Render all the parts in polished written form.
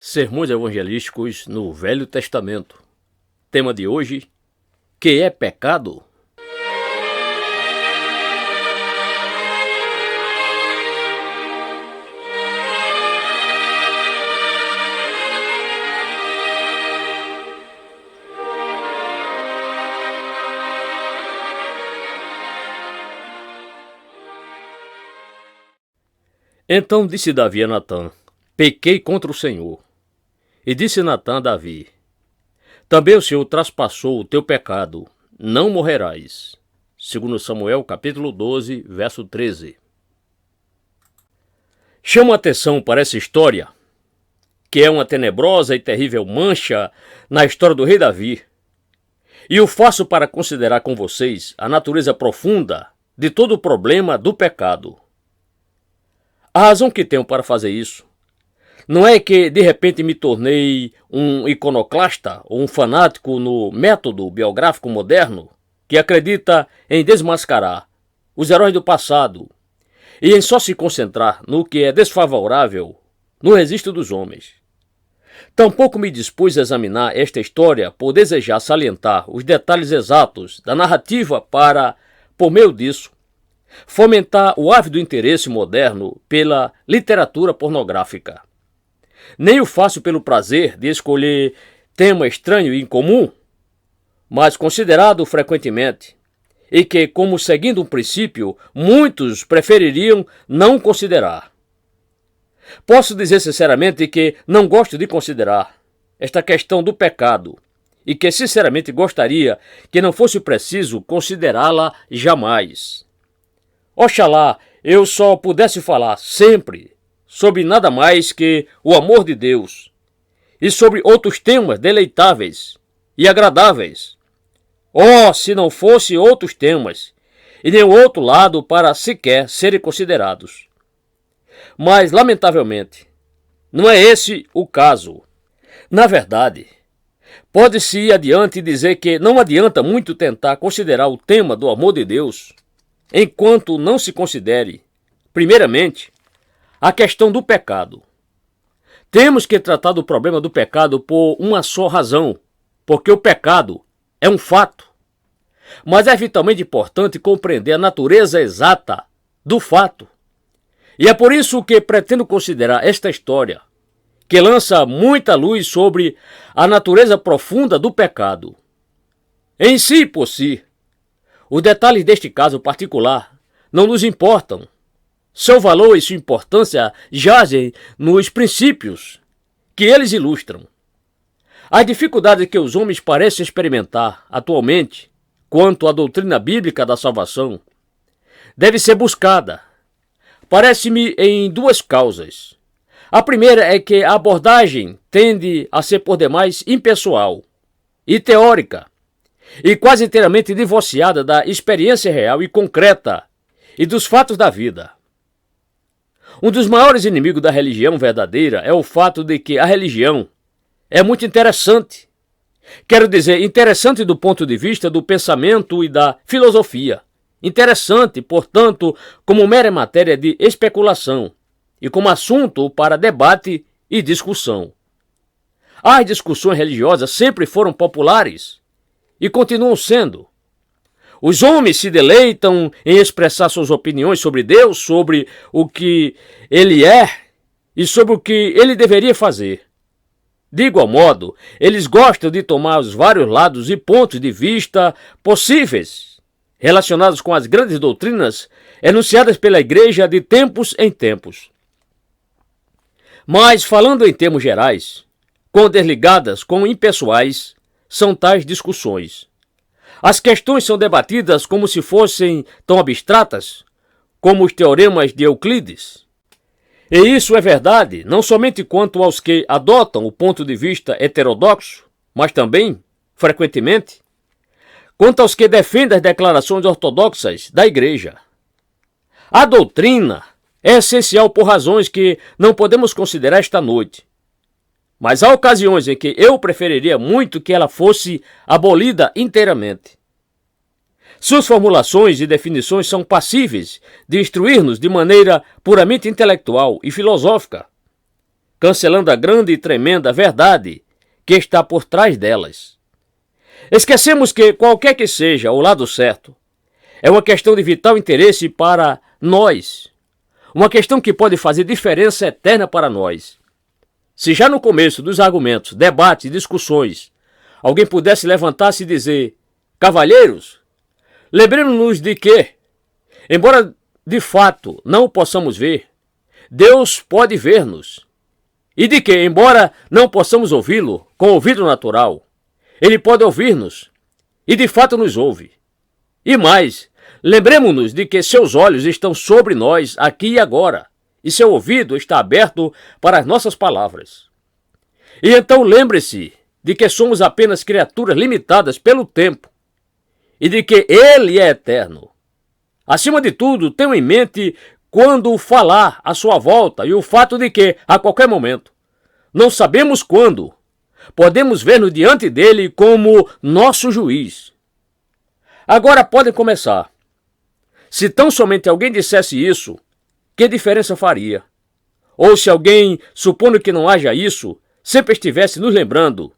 Sermões evangelísticos no Velho Testamento. Tema de hoje: que é pecado? Então disse Davi a Natã: pequei contra o Senhor. E disse Natã a Davi: também o Senhor traspassou o teu pecado, não morrerás. 2 Samuel capítulo 12, verso 13. Chamo a atenção para essa história, que é uma tenebrosa e terrível mancha na história do rei Davi, e o faço para considerar com vocês a natureza profunda de todo o problema do pecado. A razão que tenho para fazer isso não é que de repente me tornei um iconoclasta ou um fanático no método biográfico moderno que acredita em desmascarar os heróis do passado e em só se concentrar no que é desfavorável no registro dos homens. Tampouco me dispus a examinar esta história por desejar salientar os detalhes exatos da narrativa para, por meio disso, fomentar o ávido interesse moderno pela literatura pornográfica. Nem o faço pelo prazer de escolher tema estranho e incomum, mas considerado frequentemente, e que, como seguindo um princípio, muitos prefeririam não considerar. Posso dizer sinceramente que não gosto de considerar esta questão do pecado, e que sinceramente gostaria que não fosse preciso considerá-la jamais. Oxalá eu só pudesse falar sempre sobre nada mais que o amor de Deus e sobre outros temas deleitáveis e agradáveis. Oh, se não fosse outros temas e nem o outro lado para sequer serem considerados. Mas, lamentavelmente, não é esse o caso. Na verdade, pode-se ir adiante e dizer que não adianta muito tentar considerar o tema do amor de Deus enquanto não se considere, primeiramente, a questão do pecado. Temos que tratar do problema do pecado por uma só razão, porque o pecado é um fato. Mas é vitalmente importante compreender a natureza exata do fato. E é por isso que pretendo considerar esta história, que lança muita luz sobre a natureza profunda do pecado. Em si e por si, os detalhes deste caso particular não nos importam. Seu valor e sua importância jazem nos princípios que eles ilustram. As dificuldades que os homens parecem experimentar atualmente quanto à doutrina bíblica da salvação deve ser buscada. Parece-me em duas causas. A primeira é que a abordagem tende a ser por demais impessoal e teórica, e quase inteiramente divorciada da experiência real e concreta e dos fatos da vida. Um dos maiores inimigos da religião verdadeira é o fato de que a religião é muito interessante. Quero dizer, interessante do ponto de vista do pensamento e da filosofia. Interessante, portanto, como mera matéria de especulação e como assunto para debate e discussão. As discussões religiosas sempre foram populares e continuam sendo. Os homens se deleitam em expressar suas opiniões sobre Deus, sobre o que Ele é e sobre o que Ele deveria fazer. De igual modo, eles gostam de tomar os vários lados e pontos de vista possíveis, relacionados com as grandes doutrinas enunciadas pela Igreja de tempos em tempos. Mas, falando em termos gerais, quando desligadas com impessoais, são tais discussões. As questões são debatidas como se fossem tão abstratas como os teoremas de Euclides. E isso é verdade não somente quanto aos que adotam o ponto de vista heterodoxo, mas também, frequentemente, quanto aos que defendem as declarações ortodoxas da Igreja. A doutrina é essencial por razões que não podemos considerar esta noite. Mas há ocasiões em que eu preferiria muito que ela fosse abolida inteiramente. Suas formulações e definições são passíveis de instruir-nos de maneira puramente intelectual e filosófica. cancelando a grande e tremenda verdade que está por trás delas. Esquecemos que, qualquer que seja o lado certo, é uma questão de vital interesse para nós, uma questão que pode fazer diferença eterna para nós. Se já no começo dos argumentos, debates e discussões, alguém pudesse levantar-se e dizer: cavalheiros, lembremos-nos de que, embora de fato não o possamos ver, Deus pode ver-nos. E de que, embora não possamos ouvi-lo com ouvido natural, Ele pode ouvir-nos e de fato nos ouve. E mais, lembremos-nos de que seus olhos estão sobre nós aqui e agora, e seu ouvido está aberto para as nossas palavras. E então lembre-se de que somos apenas criaturas limitadas pelo tempo, e de que Ele é eterno. Acima de tudo, tenha em mente quando falar à sua volta e o fato de que, a qualquer momento, não sabemos quando, podemos ver-nos diante dele como nosso juiz. Agora podem começar. Se tão somente alguém dissesse isso, que diferença faria? Ou se alguém, supondo que não haja isso, sempre estivesse nos lembrando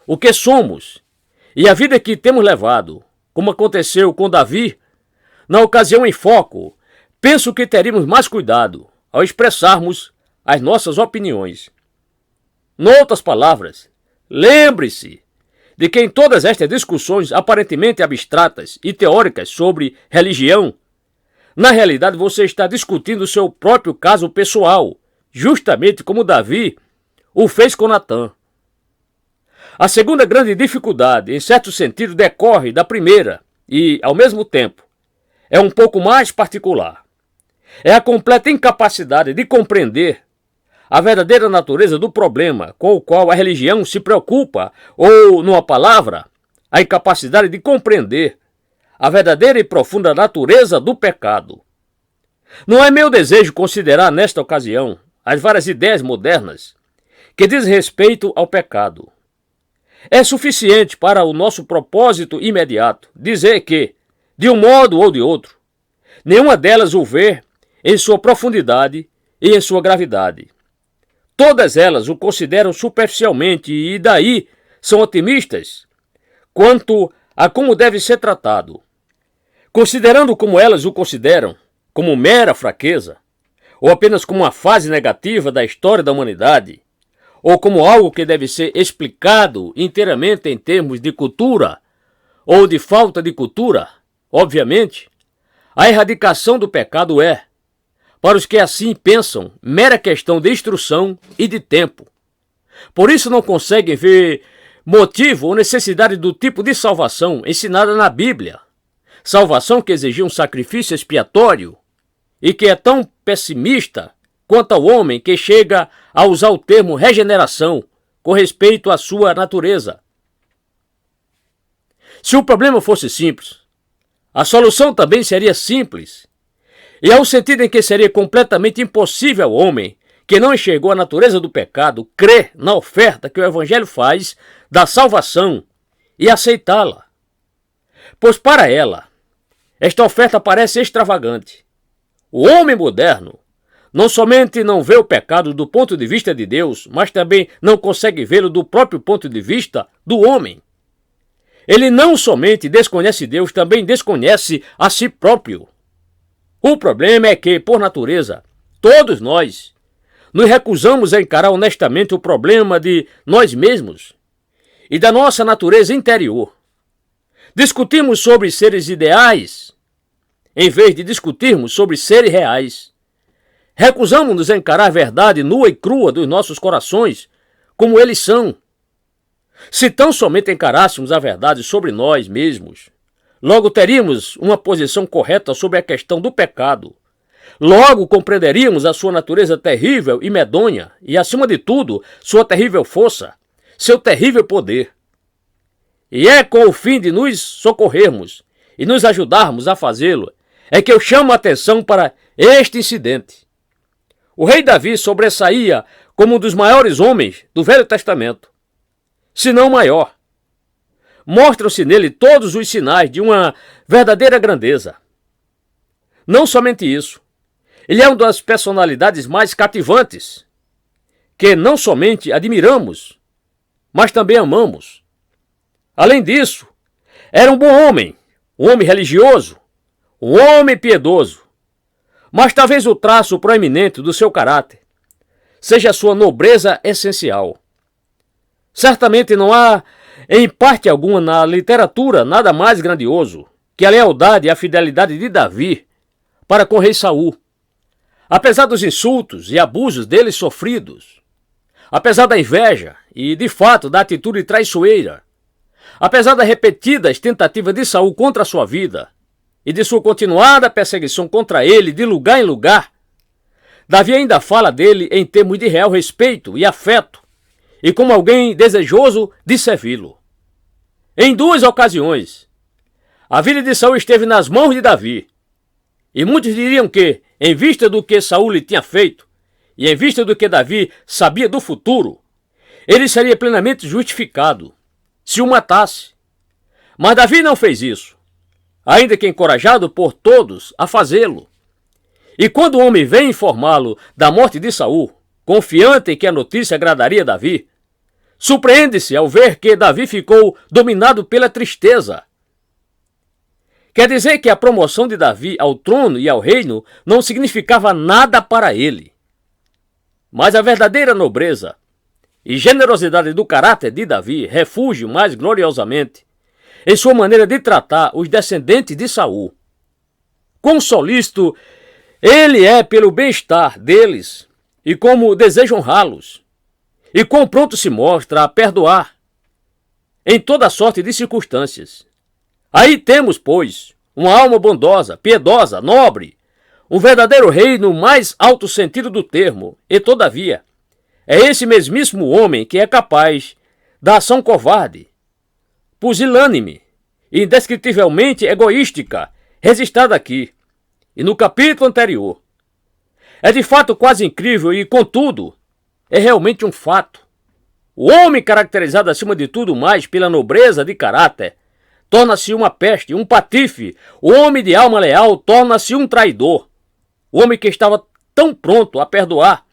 o que somos e a vida que temos levado, como aconteceu com Davi, na ocasião em foco, penso que teríamos mais cuidado ao expressarmos as nossas opiniões. Noutras palavras, lembre-se de que em todas estas discussões aparentemente abstratas e teóricas sobre religião, na realidade você está discutindo o seu próprio caso pessoal, justamente como Davi o fez com Natã. A segunda grande dificuldade, em certo sentido, decorre da primeira e, ao mesmo tempo, é um pouco mais particular. É a completa incapacidade de compreender a verdadeira natureza do problema com o qual a religião se preocupa, ou, numa palavra, a incapacidade de compreender a verdadeira e profunda natureza do pecado. Não é meu desejo considerar nesta ocasião as várias ideias modernas que dizem respeito ao pecado. É suficiente para o nosso propósito imediato dizer que, de um modo ou de outro, nenhuma delas o vê em sua profundidade e em sua gravidade. Todas elas o consideram superficialmente e daí são otimistas quanto a como deve ser tratado. Considerando como elas o consideram, como mera fraqueza, ou apenas como uma fase negativa da história da humanidade, ou como algo que deve ser explicado inteiramente em termos de cultura, ou de falta de cultura, obviamente, a erradicação do pecado é, para os que assim pensam, mera questão de instrução e de tempo. Por isso não conseguem ver motivo ou necessidade do tipo de salvação ensinada na Bíblia. Salvação que exigia um sacrifício expiatório e que é tão pessimista quanto ao homem que chega a usar o termo regeneração com respeito à sua natureza. Se o problema fosse simples, a solução também seria simples. E há um sentido em que seria completamente impossível ao homem que não enxergou a natureza do pecado crer na oferta que o Evangelho faz da salvação e aceitá-la. Pois para ela, esta oferta parece extravagante. O homem moderno não somente não vê o pecado do ponto de vista de Deus, mas também não consegue vê-lo do próprio ponto de vista do homem. Ele não somente desconhece Deus, também desconhece a si próprio. O problema é que, por natureza, todos nós nos recusamos a encarar honestamente o problema de nós mesmos e da nossa natureza interior. Discutimos sobre seres ideais, em vez de discutirmos sobre seres reais. Recusamos-nos a encarar a verdade nua e crua dos nossos corações, como eles são. Se tão somente encarássemos a verdade sobre nós mesmos, logo teríamos uma posição correta sobre a questão do pecado. Logo compreenderíamos a sua natureza terrível e medonha e, acima de tudo, sua terrível força, seu terrível poder. E é com o fim de nos socorrermos e nos ajudarmos a fazê-lo, é que eu chamo a atenção para este incidente. O rei Davi sobressaía como um dos maiores homens do Velho Testamento, se não o maior. Mostram-se nele todos os sinais de uma verdadeira grandeza. Não somente isso, ele é uma das personalidades mais cativantes que não somente admiramos, mas também amamos. Além disso, era um bom homem, um homem religioso, um homem piedoso. Mas talvez o traço proeminente do seu caráter seja a sua nobreza essencial. Certamente não há, em parte alguma, na literatura nada mais grandioso que a lealdade e a fidelidade de Davi para com o rei Saul. Apesar dos insultos e abusos dele sofridos, apesar da inveja e, de fato, da atitude traiçoeira, apesar das repetidas tentativas de Saul contra a sua vida e de sua continuada perseguição contra ele de lugar em lugar, Davi ainda fala dele em termos de real respeito e afeto e como alguém desejoso de servi-lo. Em 2 ocasiões, a vida de Saul esteve nas mãos de Davi, e muitos diriam que, em vista do que Saul lhe tinha feito, e em vista do que Davi sabia do futuro, ele seria plenamente justificado se o matasse. Mas Davi não fez isso, ainda que encorajado por todos a fazê-lo. E quando o homem vem informá-lo da morte de Saul, confiante em que a notícia agradaria Davi, surpreende-se ao ver que Davi ficou dominado pela tristeza. Quer dizer que a promoção de Davi ao trono e ao reino não significava nada para ele. Mas a verdadeira nobreza e generosidade do caráter de Davi refúgio mais gloriosamente em sua maneira de tratar os descendentes de Saul. Quão solícito ele é pelo bem-estar deles e como deseja honrá-los, e quão pronto se mostra a perdoar em toda sorte de circunstâncias. Aí temos, pois, uma alma bondosa, piedosa, nobre, um verdadeiro rei no mais alto sentido do termo, e todavia, é esse mesmíssimo homem que é capaz da ação covarde, pusilânime e indescritivelmente egoística, registrada aqui, e no capítulo anterior. É de fato quase incrível e, contudo, é realmente um fato. O homem caracterizado acima de tudo mais pela nobreza de caráter torna-se uma peste, um patife. O homem de alma leal torna-se um traidor. O homem que estava tão pronto a perdoar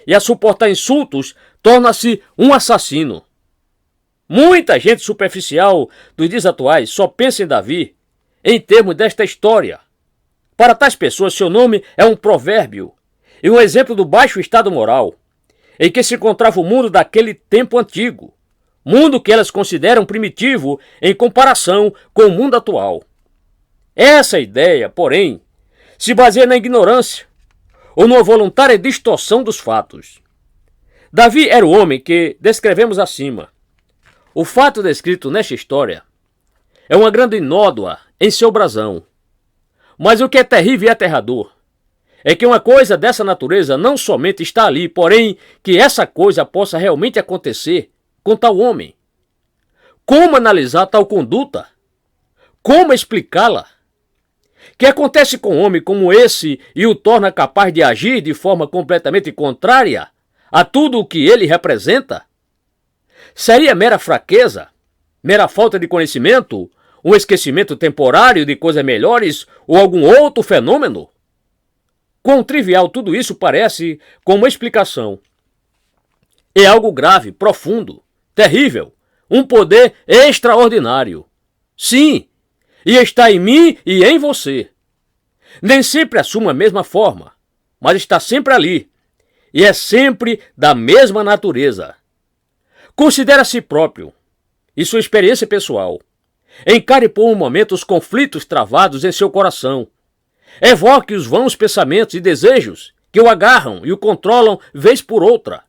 e a suportar insultos torna-se um assassino. Muita gente superficial dos dias atuais só pensa em Davi em termos desta história. Para tais pessoas, seu nome é um provérbio e um exemplo do baixo estado moral em que se encontrava o mundo daquele tempo antigo, mundo que elas consideram primitivo em comparação com o mundo atual. Essa ideia, porém, se baseia na ignorância ou numa voluntária distorção dos fatos. Davi era o homem que descrevemos acima. O fato descrito nesta história é uma grande nódoa em seu brasão. Mas o que é terrível e aterrador é que uma coisa dessa natureza não somente está ali, porém que essa coisa possa realmente acontecer com tal homem. Como analisar tal conduta? Como explicá-la? Que acontece com um homem como esse e o torna capaz de agir de forma completamente contrária a tudo o que ele representa? Seria mera fraqueza, mera falta de conhecimento, um esquecimento temporário de coisas melhores ou algum outro fenômeno? Quão trivial tudo isso parece como explicação. É algo grave, profundo, terrível, um poder extraordinário. Sim, e está em mim e em você. Nem sempre assume a mesma forma, mas está sempre ali, e é sempre da mesma natureza. Considere a si próprio e sua experiência pessoal. Encare por um momento os conflitos travados em seu coração. Evoque os vãos pensamentos e desejos que o agarram e o controlam vez por outra.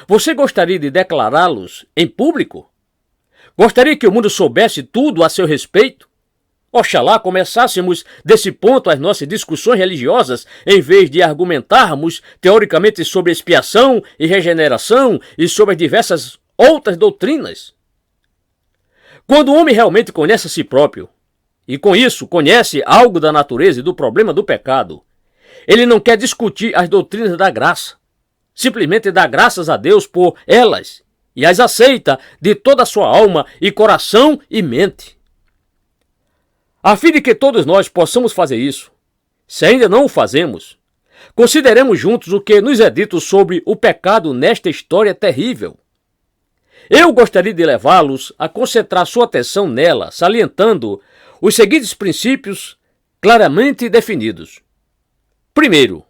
Você gostaria de declará-los em público? Gostaria que o mundo soubesse tudo a seu respeito? Oxalá começássemos desse ponto as nossas discussões religiosas, em vez de argumentarmos teoricamente sobre expiação e regeneração e sobre as diversas outras doutrinas. Quando o homem realmente conhece a si próprio, e com isso conhece algo da natureza e do problema do pecado, ele não quer discutir as doutrinas da graça. Simplesmente dá graças a Deus por elas e as aceita de toda a sua alma e coração e mente. A fim de que todos nós possamos fazer isso, se ainda não o fazemos, Consideremos juntos o que nos é dito sobre o pecado nesta história terrível. Eu gostaria de levá-los a concentrar sua atenção nela, salientando os seguintes princípios claramente definidos. Primeiro,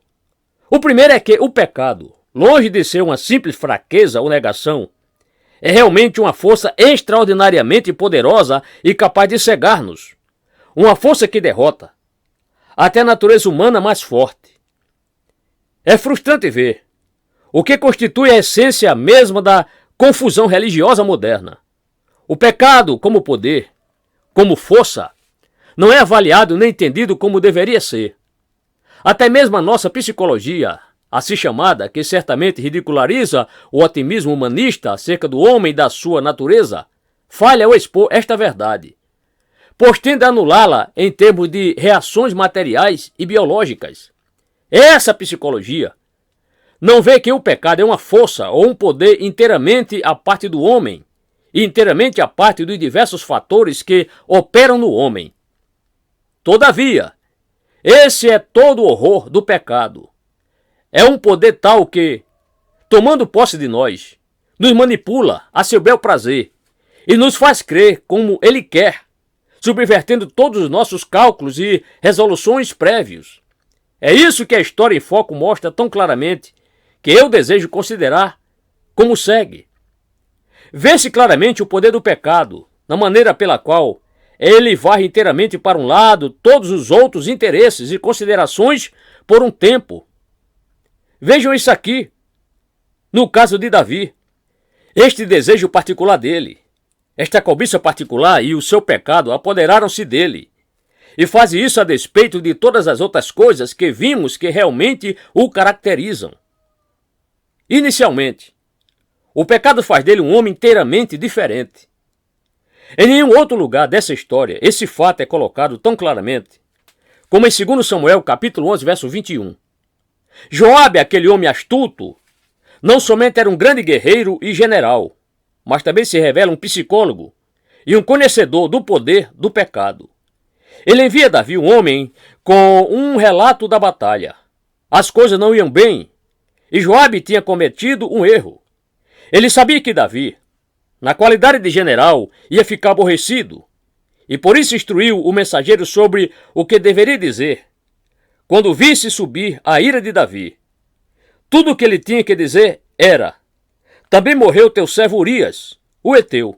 o primeiro é que o pecado, longe de ser uma simples fraqueza ou negação, é realmente uma força extraordinariamente poderosa e capaz de cegar-nos. Uma força que derrota até a natureza humana mais forte. É frustrante ver o que constitui a essência mesma da confusão religiosa moderna. O pecado, como poder, como força, não é avaliado nem entendido como deveria ser. Até mesmo a nossa psicologia, assim chamada, que certamente ridiculariza o otimismo humanista acerca do homem e da sua natureza, falha ao expor esta verdade, pois tende a anulá-la em termos de reações materiais e biológicas. Essa psicologia não vê que o pecado é uma força ou um poder inteiramente à parte do homem e inteiramente à parte dos diversos fatores que operam no homem. Todavia, esse é todo o horror do pecado. É um poder tal que, tomando posse de nós, nos manipula a seu bel prazer e nos faz crer como ele quer, subvertendo todos os nossos cálculos e resoluções prévios. É isso que a história em foco mostra tão claramente, que eu desejo considerar como segue. Vê-se claramente o poder do pecado, na maneira pela qual ele varre inteiramente para um lado todos os outros interesses e considerações por um tempo. Vejam isso aqui, no caso de Davi. Este desejo particular dele, esta cobiça particular e o seu pecado apoderaram-se dele. E faz isso a despeito de todas as outras coisas que vimos que realmente o caracterizam. Inicialmente, o pecado faz dele um homem inteiramente diferente. Em nenhum outro lugar dessa história esse fato é colocado tão claramente como em 2 Samuel capítulo 11, verso 21. Joabe, aquele homem astuto, não somente era um grande guerreiro e general, mas também se revela um psicólogo e um conhecedor do poder do pecado. Ele envia Davi, um homem, com um relato da batalha. As coisas não iam bem e Joabe tinha cometido um erro. Ele sabia que Davi, na qualidade de general, ia ficar aborrecido e por isso instruiu o mensageiro sobre o que deveria dizer quando visse subir a ira de Davi. Tudo o que ele tinha que dizer era: também morreu teu servo Urias, o heteu.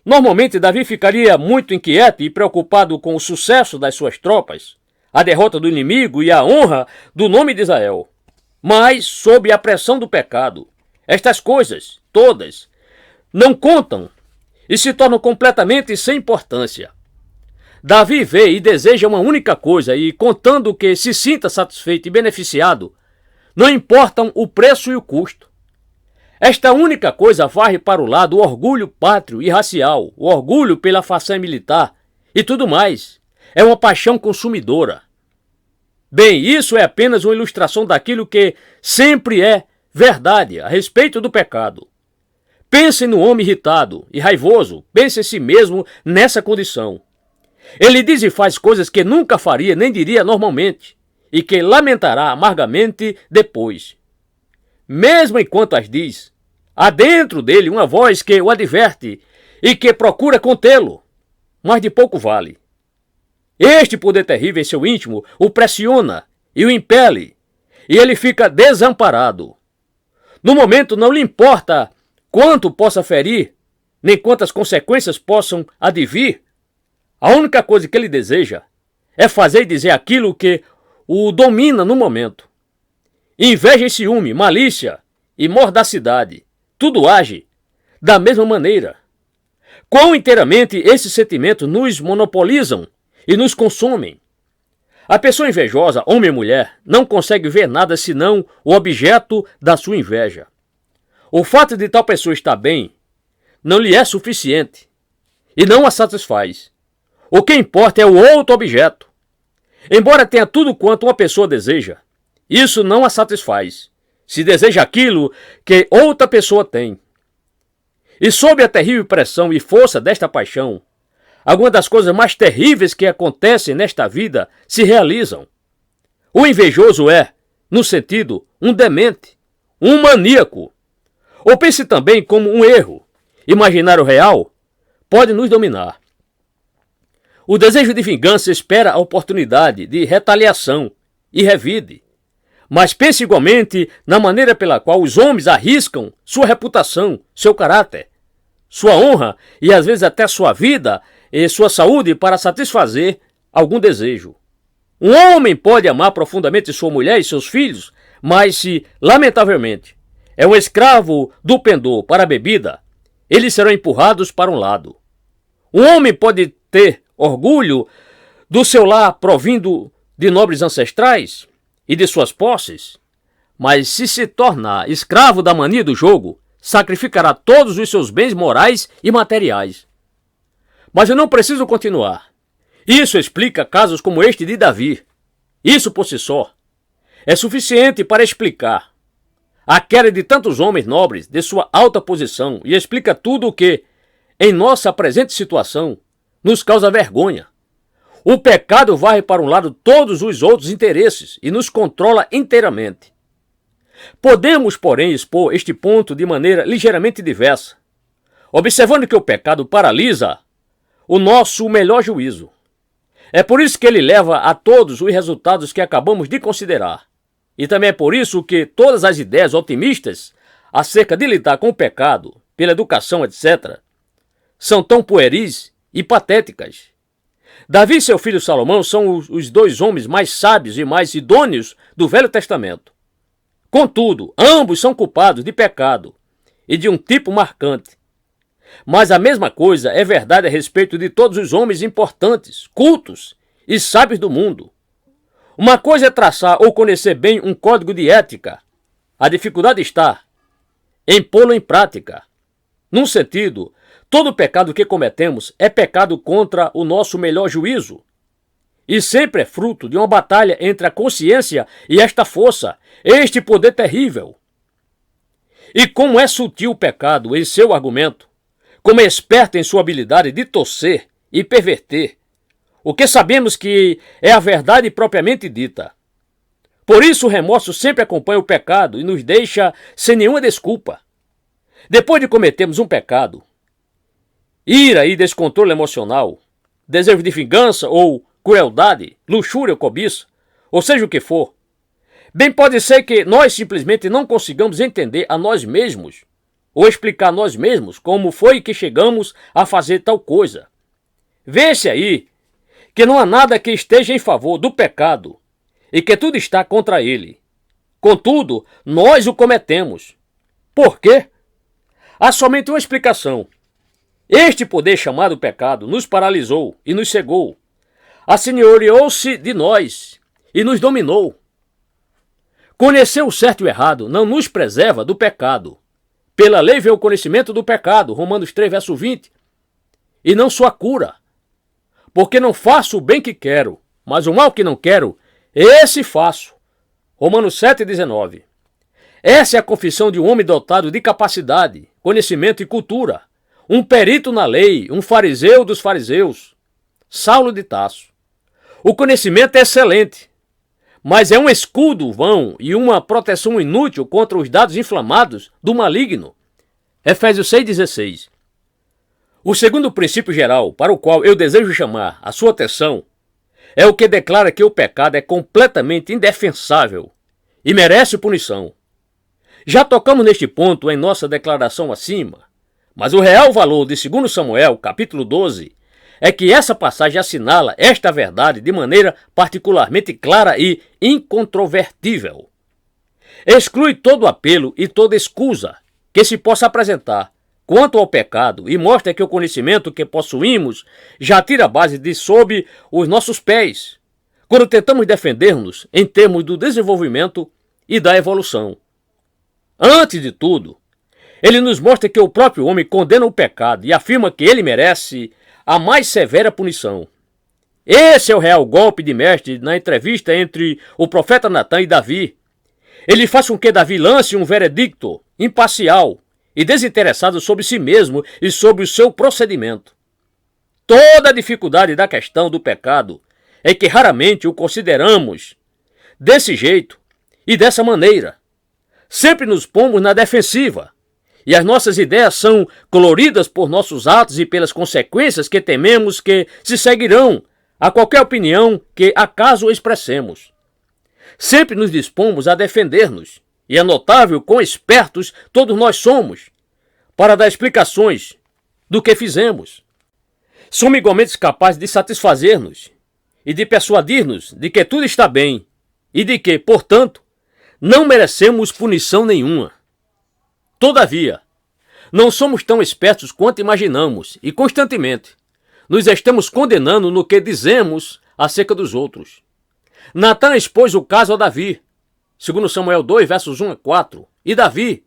Normalmente Davi ficaria muito inquieto e preocupado com o sucesso das suas tropas, a derrota do inimigo e a honra do nome de Israel. Mas, sob a pressão do pecado, estas coisas, todas, não contam e se tornam completamente sem importância. Davi vê e deseja uma única coisa e, contando que se sinta satisfeito e beneficiado, não importam o preço e o custo. Esta única coisa varre para o lado o orgulho pátrio e racial, o orgulho pela façanha militar e tudo mais. É uma paixão consumidora. Bem, isso é apenas uma ilustração daquilo que sempre é verdade a respeito do pecado. Pensem no homem irritado e raivoso, pense em si mesmo nessa condição. Ele diz e faz coisas que nunca faria nem diria normalmente e que lamentará amargamente depois. Mesmo enquanto as diz, há dentro dele uma voz que o adverte e que procura contê-lo, mas de pouco vale. Este poder terrível em seu íntimo o pressiona e o impele, e ele fica desamparado. No momento não lhe importa quanto possa ferir, nem quantas consequências possam advir. A única coisa que ele deseja é fazer e dizer aquilo que o domina no momento. Inveja e ciúme, malícia e mordacidade, tudo age da mesma maneira. Quão inteiramente esses sentimentos nos monopolizam e nos consomem. A pessoa invejosa, homem ou mulher, não consegue ver nada senão o objeto da sua inveja. O fato de tal pessoa estar bem não lhe é suficiente e não a satisfaz. O que importa é o outro objeto. Embora tenha tudo quanto uma pessoa deseja, isso não a satisfaz. Se deseja aquilo que outra pessoa tem. E sob a terrível pressão e força desta paixão, algumas das coisas mais terríveis que acontecem nesta vida se realizam. O invejoso é, no sentido, um demente, um maníaco. Ou pense também como um erro. Imaginar o real pode nos dominar. O desejo de vingança espera a oportunidade de retaliação e revide. Mas pense igualmente na maneira pela qual os homens arriscam sua reputação, seu caráter, sua honra e às vezes até sua vida e sua saúde para satisfazer algum desejo. Um homem pode amar profundamente sua mulher e seus filhos, mas se, lamentavelmente, é um escravo do pendor para a bebida, eles serão empurrados para um lado. Um homem pode ter orgulho do seu lar provindo de nobres ancestrais e de suas posses, mas se tornar escravo da mania do jogo, sacrificará todos os seus bens morais e materiais. Mas eu não preciso continuar. Isso explica casos como este de Davi. Isso por si só é suficiente para explicar a queda de tantos homens nobres de sua alta posição e explica tudo o que, em nossa presente situação, nos causa vergonha. O pecado varre para um lado todos os outros interesses e nos controla inteiramente. Podemos, porém, expor este ponto de maneira ligeiramente diversa, observando que o pecado paralisa o nosso melhor juízo. É por isso que ele leva a todos os resultados que acabamos de considerar. E também é por isso que todas as ideias otimistas acerca de lidar com o pecado, pela educação, etc., são tão pueris e patéticas. Davi e seu filho Salomão são os dois homens mais sábios e mais idôneos do Velho Testamento. Contudo, ambos são culpados de pecado e de um tipo marcante. Mas a mesma coisa é verdade a respeito de todos os homens importantes, cultos e sábios do mundo. Uma coisa é traçar ou conhecer bem um código de ética. A dificuldade está em pô-lo em prática. Num sentido, todo pecado que cometemos é pecado contra o nosso melhor juízo. E sempre é fruto de uma batalha entre a consciência e esta força, este poder terrível. E como é sutil o pecado em seu argumento, como é esperto em sua habilidade de torcer e perverter, o que sabemos que é a verdade propriamente dita. Por isso o remorso sempre acompanha o pecado e nos deixa sem nenhuma desculpa. Depois de cometermos um pecado, ira e descontrole emocional, desejo de vingança ou crueldade, luxúria ou cobiça, ou seja o que for, bem pode ser que nós simplesmente não consigamos entender a nós mesmos ou explicar a nós mesmos como foi que chegamos a fazer tal coisa. Vê-se aí que não há nada que esteja em favor do pecado e que tudo está contra ele. Contudo, nós o cometemos. Por quê? Há somente uma explicação. Este poder chamado pecado nos paralisou e nos cegou. Assenhoreou-se de nós e nos dominou. Conhecer o certo e o errado não nos preserva do pecado. Pela lei veio o conhecimento do pecado, Romanos 3, verso 20, e não sua cura. Porque não faço o bem que quero, mas o mal que não quero, esse faço. Romanos 7, 19. Essa é a confissão de um homem dotado de capacidade, conhecimento e cultura. Um perito na lei, um fariseu dos fariseus. Saulo de Tarso. O conhecimento é excelente, mas é um escudo vão e uma proteção inútil contra os dados inflamados do maligno. Efésios 6,16. O segundo princípio geral para o qual eu desejo chamar a sua atenção é o que declara que o pecado é completamente indefensável e merece punição. Já tocamos neste ponto em nossa declaração acima, mas o real valor de 2 Samuel, capítulo 12, é que essa passagem assinala esta verdade de maneira particularmente clara e incontrovertível. Exclui todo apelo e toda escusa que se possa apresentar quanto ao pecado e mostra que o conhecimento que possuímos já tira a base de sob os nossos pés, quando tentamos defender-nos em termos do desenvolvimento e da evolução. Antes de tudo, ele nos mostra que o próprio homem condena o pecado e afirma que ele merece a mais severa punição. Esse é o real golpe de mestre na entrevista entre o profeta Natã e Davi. Ele faz com que Davi lance um veredicto imparcial e desinteressado sobre si mesmo e sobre o seu procedimento. Toda a dificuldade da questão do pecado é que raramente o consideramos desse jeito e dessa maneira. Sempre nos pomos na defensiva. E as nossas ideias são coloridas por nossos atos e pelas consequências que tememos que se seguirão a qualquer opinião que acaso expressemos. Sempre nos dispomos a defender-nos. E é notável quão espertos todos nós somos para dar explicações do que fizemos. Somos igualmente capazes de satisfazer-nos e de persuadir-nos de que tudo está bem e de que, portanto, não merecemos punição nenhuma. Todavia, não somos tão espertos quanto imaginamos e constantemente nos estamos condenando no que dizemos acerca dos outros. Natan expôs o caso a Davi, segundo Samuel 2, versos 1 a 4, e Davi,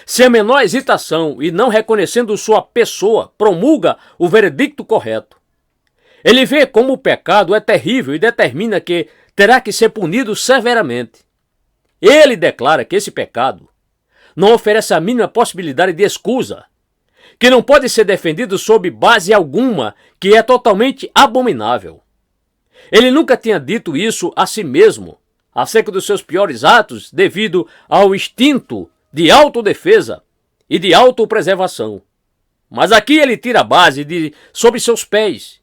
sem a menor hesitação e não reconhecendo sua pessoa, promulga o veredicto correto. Ele vê como o pecado é terrível e determina que terá que ser punido severamente. Ele declara que esse pecado não oferece a mínima possibilidade de escusa, que não pode ser defendido sob base alguma, que é totalmente abominável. Ele nunca tinha dito isso a si mesmo, acerca dos seus piores atos, devido ao instinto de autodefesa e de autopreservação. Mas aqui ele tira a base sobre seus pés,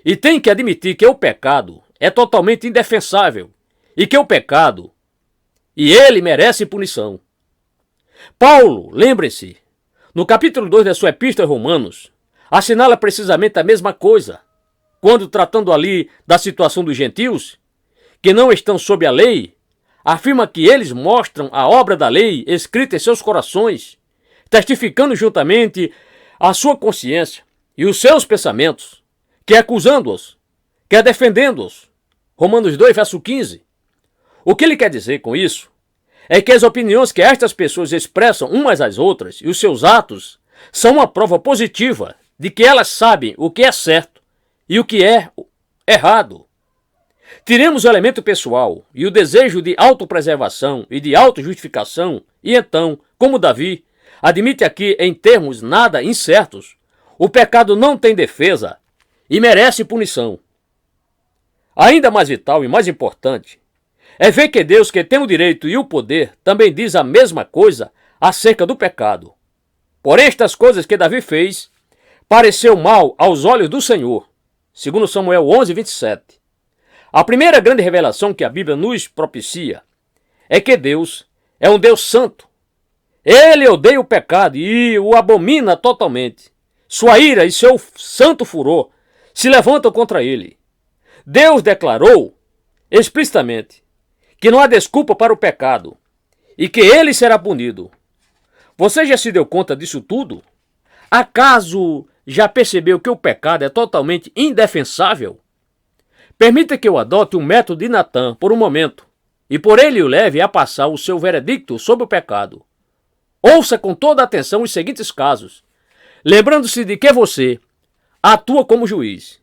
e tem que admitir que o pecado é totalmente indefensável, e que o pecado, e ele merece punição. Paulo, lembrem-se, no capítulo 2 da sua epístola a Romanos, assinala precisamente a mesma coisa, quando tratando ali da situação dos gentios, que não estão sob a lei, afirma que eles mostram a obra da lei escrita em seus corações, testificando juntamente a sua consciência e os seus pensamentos, quer acusando-os, quer defendendo-os. Romanos 2, verso 15. O que ele quer dizer com isso é que as opiniões que estas pessoas expressam umas às outras e os seus atos são uma prova positiva de que elas sabem o que é certo e o que é errado. Tiremos o elemento pessoal e o desejo de autopreservação e de autojustificação e então, como Davi admite aqui em termos nada incertos, o pecado não tem defesa e merece punição. Ainda mais vital e mais importante é ver que Deus, que tem o direito e o poder, também diz a mesma coisa acerca do pecado. Porém, estas coisas que Davi fez pareceu mal aos olhos do Senhor, segundo Samuel 11, 27. A primeira grande revelação que a Bíblia nos propicia é que Deus é um Deus santo. Ele odeia o pecado e o abomina totalmente. Sua ira e seu santo furor se levantam contra ele. Deus declarou explicitamente que não há desculpa para o pecado e que ele será punido. Você já se deu conta disso tudo? Acaso já percebeu que o pecado é totalmente indefensável? Permita que eu adote o método de Natan por um momento e por ele o leve a passar o seu veredicto sobre o pecado. Ouça com toda atenção os seguintes casos, lembrando-se de que você atua como juiz.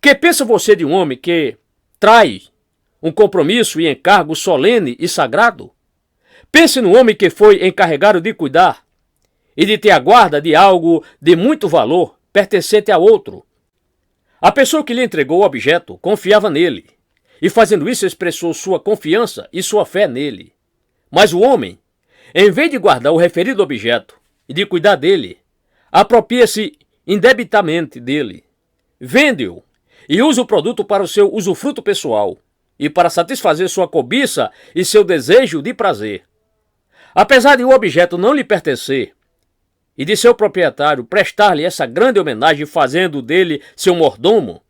Que pensa você de um homem que trai um compromisso e encargo solene e sagrado? Pense no homem que foi encarregado de cuidar e de ter a guarda de algo de muito valor pertencente a outro. A pessoa que lhe entregou o objeto confiava nele, e fazendo isso expressou sua confiança e sua fé nele. Mas o homem, em vez de guardar o referido objeto e de cuidar dele, apropria-se indebitamente dele, vende-o e usa o produto para o seu usufruto pessoal e para satisfazer sua cobiça e seu desejo de prazer. Apesar de o objeto não lhe pertencer, e de seu proprietário prestar-lhe essa grande homenagem fazendo dele seu mordomo,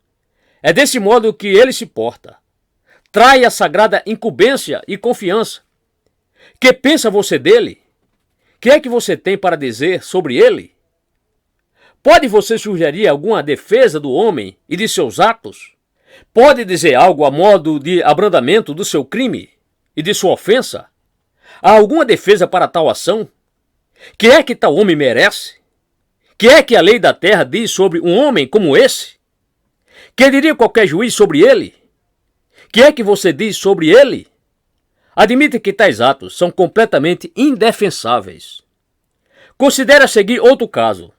é desse modo que ele se porta. Trai a sagrada incumbência e confiança. Que pensa você dele? Que é que você tem para dizer sobre ele? Pode você sugerir alguma defesa do homem e de seus atos? Pode dizer algo a modo de abrandamento do seu crime e de sua ofensa? Há alguma defesa para tal ação? Que é que tal homem merece? Que é que a lei da terra diz sobre um homem como esse? Que diria qualquer juiz sobre ele? Que é que você diz sobre ele? Admita que tais atos são completamente indefensáveis. Considere a seguir outro caso.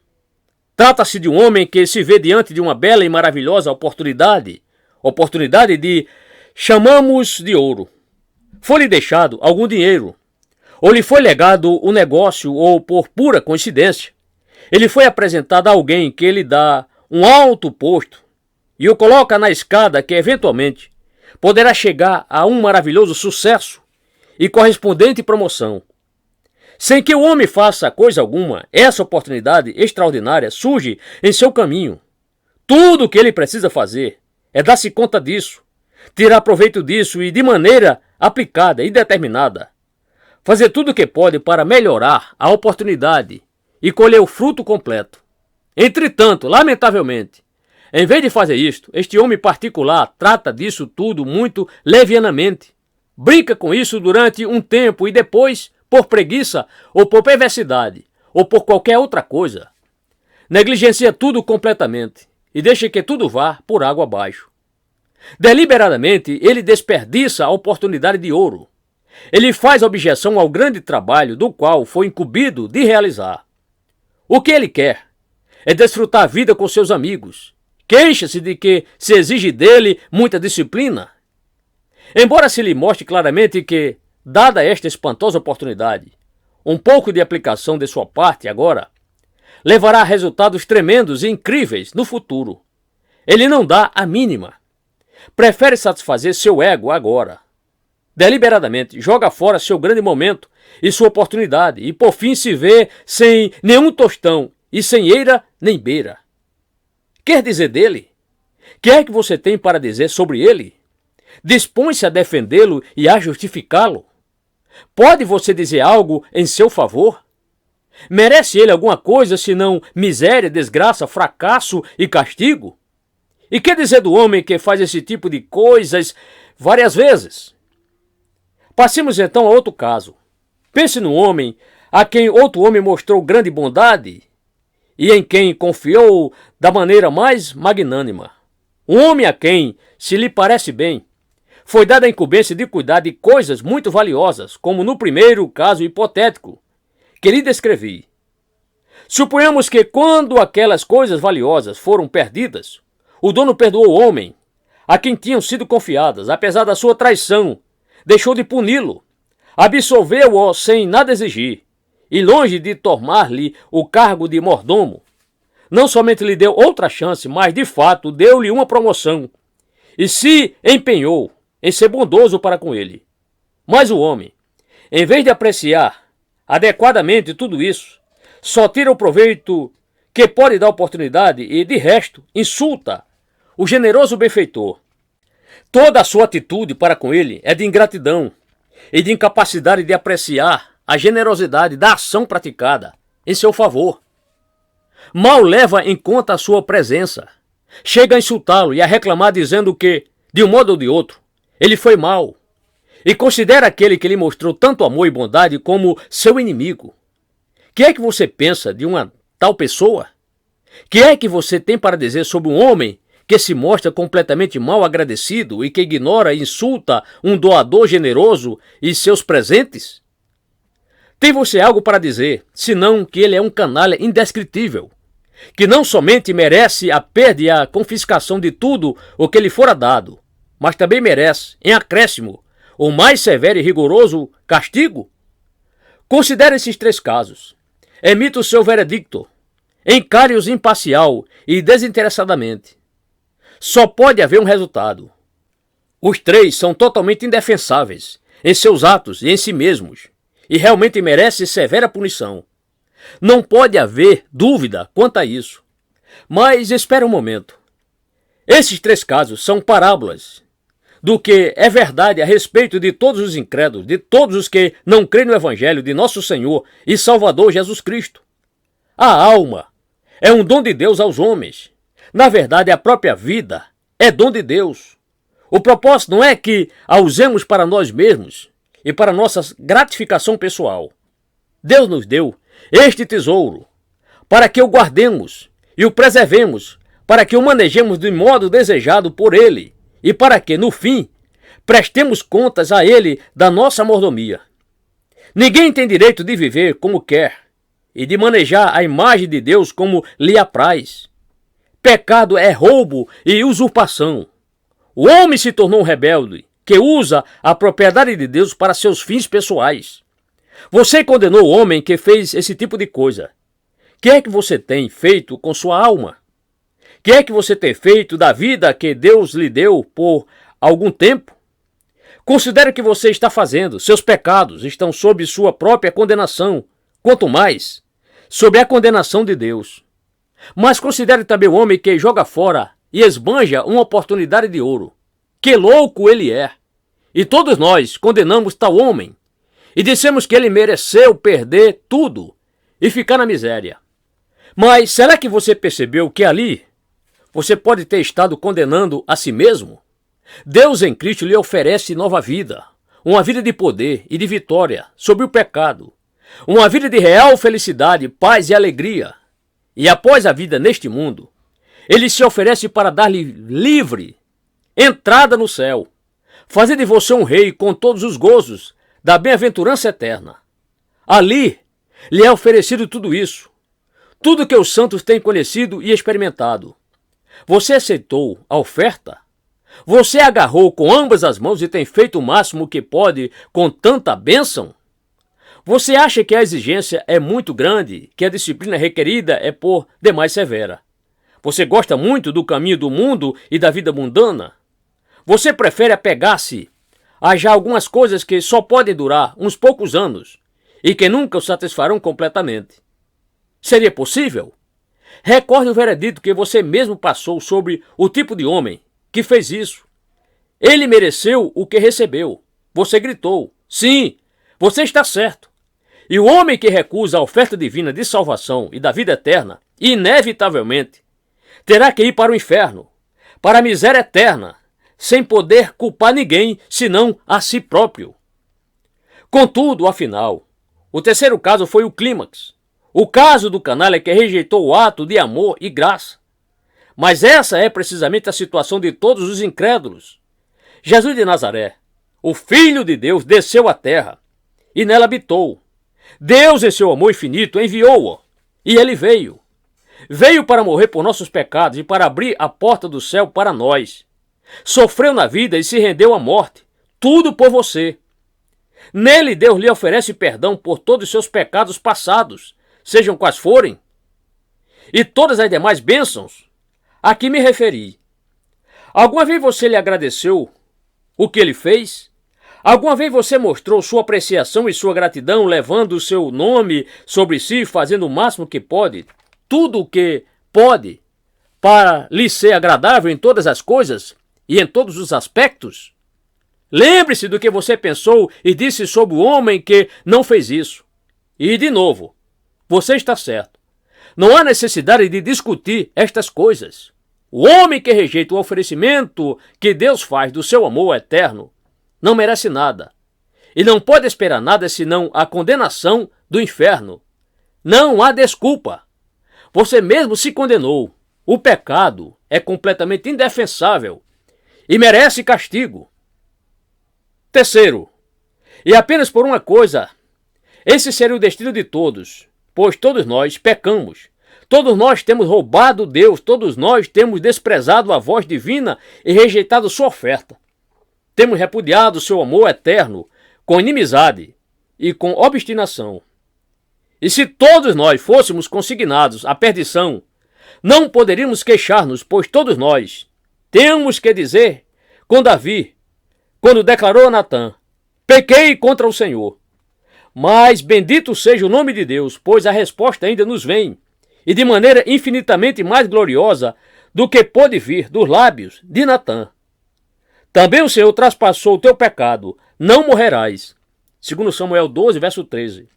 Trata-se de um homem que se vê diante de uma bela e maravilhosa oportunidade de chamamos de ouro. Foi-lhe deixado algum dinheiro, ou lhe foi legado o negócio, ou por pura coincidência, ele foi apresentado a alguém que lhe dá um alto posto e o coloca na escada que, eventualmente, poderá chegar a um maravilhoso sucesso e correspondente promoção. Sem que o homem faça coisa alguma, essa oportunidade extraordinária surge em seu caminho. Tudo o que ele precisa fazer é dar-se conta disso, tirar proveito disso e, de maneira aplicada e determinada, fazer tudo o que pode para melhorar a oportunidade e colher o fruto completo. Entretanto, lamentavelmente, em vez de fazer isto, este homem particular trata disso tudo muito levianamente. Brinca com isso durante um tempo e depois, por preguiça ou por perversidade ou por qualquer outra coisa, negligencia tudo completamente e deixa que tudo vá por água abaixo. Deliberadamente, ele desperdiça a oportunidade de ouro. Ele faz objeção ao grande trabalho do qual foi incumbido de realizar. O que ele quer é desfrutar a vida com seus amigos. Queixa-se de que se exige dele muita disciplina. Embora se lhe mostre claramente que, dada esta espantosa oportunidade, um pouco de aplicação de sua parte agora levará a resultados tremendos e incríveis no futuro, ele não dá a mínima. Prefere satisfazer seu ego agora. Deliberadamente joga fora seu grande momento e sua oportunidade e por fim se vê sem nenhum tostão e sem eira nem beira. Quer dizer dele? Que é que você tem para dizer sobre ele? Dispõe-se a defendê-lo e a justificá-lo? Pode você dizer algo em seu favor? Merece ele alguma coisa senão miséria, desgraça, fracasso e castigo? E que dizer do homem que faz esse tipo de coisas várias vezes? Passemos então a outro caso. Pense no homem a quem outro homem mostrou grande bondade e em quem confiou da maneira mais magnânima. Um homem a quem, se lhe parece bem, foi dada a incumbência de cuidar de coisas muito valiosas, como no primeiro caso hipotético que lhe descrevi. Suponhamos que quando aquelas coisas valiosas foram perdidas, o dono perdoou o homem a quem tinham sido confiadas, apesar da sua traição, deixou de puni-lo, absolveu-o sem nada exigir, e longe de tomar-lhe o cargo de mordomo, não somente lhe deu outra chance, mas de fato deu-lhe uma promoção, e se empenhou em ser bondoso para com ele. Mas o homem, em vez de apreciar adequadamente tudo isso, só tira o proveito que pode dar oportunidade e, de resto, insulta o generoso benfeitor. Toda a sua atitude para com ele é de ingratidão e de incapacidade de apreciar a generosidade da ação praticada em seu favor. Mal leva em conta a sua presença. Chega a insultá-lo e a reclamar dizendo que, de um modo ou de outro, ele foi mau. E considera aquele que lhe mostrou tanto amor e bondade como seu inimigo. Que é que você pensa de uma tal pessoa? Que é que você tem para dizer sobre um homem que se mostra completamente mal agradecido e que ignora e insulta um doador generoso e seus presentes? Tem você algo para dizer, senão que ele é um canalha indescritível, que não somente merece a perda e a confiscação de tudo o que lhe fora dado, mas também merece, em acréscimo, o mais severo e rigoroso castigo? Considere esses três casos. Emita o seu veredicto. Encare-os imparcial e desinteressadamente. Só pode haver um resultado. Os três são totalmente indefensáveis em seus atos e em si mesmos, e realmente merecem severa punição. Não pode haver dúvida quanto a isso. Mas espere um momento. Esses três casos são parábolas do que é verdade a respeito de todos os incrédulos, de todos os que não creem no Evangelho de nosso Senhor e Salvador Jesus Cristo. A alma é um dom de Deus aos homens. Na verdade, a própria vida é dom de Deus. O propósito não é que a usemos para nós mesmos e para nossa gratificação pessoal. Deus nos deu este tesouro para que o guardemos e o preservemos, para que o manejemos de modo desejado por Ele e para que, no fim, prestemos contas a Ele da nossa mordomia. Ninguém tem direito de viver como quer e de manejar a imagem de Deus como lhe apraz. Pecado é roubo e usurpação. O homem se tornou um rebelde que usa a propriedade de Deus para seus fins pessoais. Você condenou o homem que fez esse tipo de coisa. O que é que você tem feito com sua alma? O que é que você tem feito da vida que Deus lhe deu por algum tempo? Considere o que você está fazendo. Seus pecados estão sob sua própria condenação. Quanto mais, sob a condenação de Deus. Mas considere também o homem que joga fora e esbanja uma oportunidade de ouro. Que louco ele é! E todos nós condenamos tal homem e dissemos que ele mereceu perder tudo e ficar na miséria. Mas será que você percebeu que ali você pode ter estado condenando a si mesmo? Deus em Cristo lhe oferece nova vida, uma vida de poder e de vitória sobre o pecado, uma vida de real felicidade, paz e alegria. E após a vida neste mundo, ele se oferece para dar-lhe livre entrada no céu, fazer de você um rei com todos os gozos da bem-aventurança eterna. Ali lhe é oferecido tudo isso, tudo que os santos têm conhecido e experimentado. Você aceitou a oferta? Você agarrou com ambas as mãos e tem feito o máximo que pode com tanta bênção? Você acha que a exigência é muito grande, que a disciplina requerida é por demais severa? Você gosta muito do caminho do mundo e da vida mundana? Você prefere apegar-se a já algumas coisas que só podem durar uns poucos anos e que nunca o satisfarão completamente? Seria possível? Recorde o veredito que você mesmo passou sobre o tipo de homem que fez isso. Ele mereceu o que recebeu. Você gritou. Sim, você está certo. E o homem que recusa a oferta divina de salvação e da vida eterna, inevitavelmente, terá que ir para o inferno, para a miséria eterna, sem poder culpar ninguém, senão a si próprio. Contudo, afinal, o terceiro caso foi o clímax. O caso do canalha que rejeitou o ato de amor e graça. Mas essa é precisamente a situação de todos os incrédulos. Jesus de Nazaré, o Filho de Deus, desceu à terra e nela habitou. Deus, em seu amor infinito, enviou-o e ele veio. Veio para morrer por nossos pecados e para abrir a porta do céu para nós. Sofreu na vida e se rendeu à morte. Tudo por você. Nele, Deus lhe oferece perdão por todos os seus pecados passados, sejam quais forem, e todas as demais bênçãos a que me referi. Alguma vez você lhe agradeceu o que ele fez? Alguma vez você mostrou sua apreciação e sua gratidão, levando o seu nome sobre si, fazendo o máximo que pode, tudo o que pode, para lhe ser agradável em todas as coisas e em todos os aspectos? Lembre-se do que você pensou e disse sobre o homem que não fez isso. E, de novo, você está certo. Não há necessidade de discutir estas coisas. O homem que rejeita o oferecimento que Deus faz do seu amor eterno não merece nada. E não pode esperar nada senão a condenação do inferno. Não há desculpa. Você mesmo se condenou. O pecado é completamente indefensável e merece castigo. Terceiro, e apenas por uma coisa, esse seria o destino de todos, pois todos nós pecamos. Todos nós temos roubado Deus, todos nós temos desprezado a voz divina e rejeitado sua oferta. Temos repudiado seu amor eterno com inimizade e com obstinação. E se todos nós fôssemos consignados à perdição, não poderíamos queixar-nos, pois todos nós temos que dizer com Davi, quando declarou a Natã: pequei contra o Senhor. Mas bendito seja o nome de Deus, pois a resposta ainda nos vem, e de maneira infinitamente mais gloriosa do que pôde vir dos lábios de Natã. Também o Senhor traspassou o teu pecado, não morrerás. 2 Samuel 12, verso 13.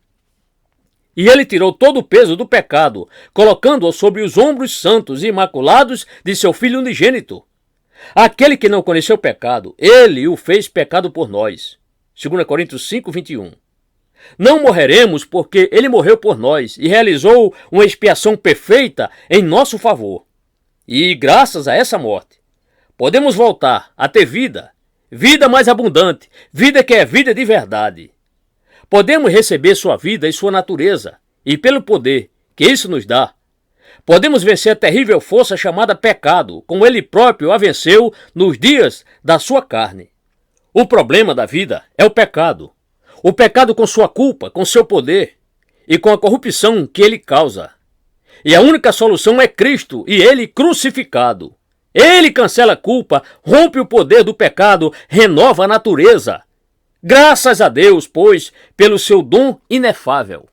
E ele tirou todo o peso do pecado, colocando-o sobre os ombros santos e imaculados de seu Filho unigênito. Aquele que não conheceu pecado, ele o fez pecado por nós. 2 Coríntios 5, 21. Não morreremos porque ele morreu por nós e realizou uma expiação perfeita em nosso favor. E graças a essa morte, podemos voltar a ter vida, vida mais abundante, vida que é vida de verdade. Podemos receber sua vida e sua natureza, e pelo poder que isso nos dá, podemos vencer a terrível força chamada pecado, como ele próprio a venceu nos dias da sua carne. O problema da vida é o pecado. O pecado com sua culpa, com seu poder e com a corrupção que ele causa. E a única solução é Cristo e ele crucificado. Ele cancela a culpa, rompe o poder do pecado, renova a natureza. Graças a Deus, pois, pelo seu dom inefável.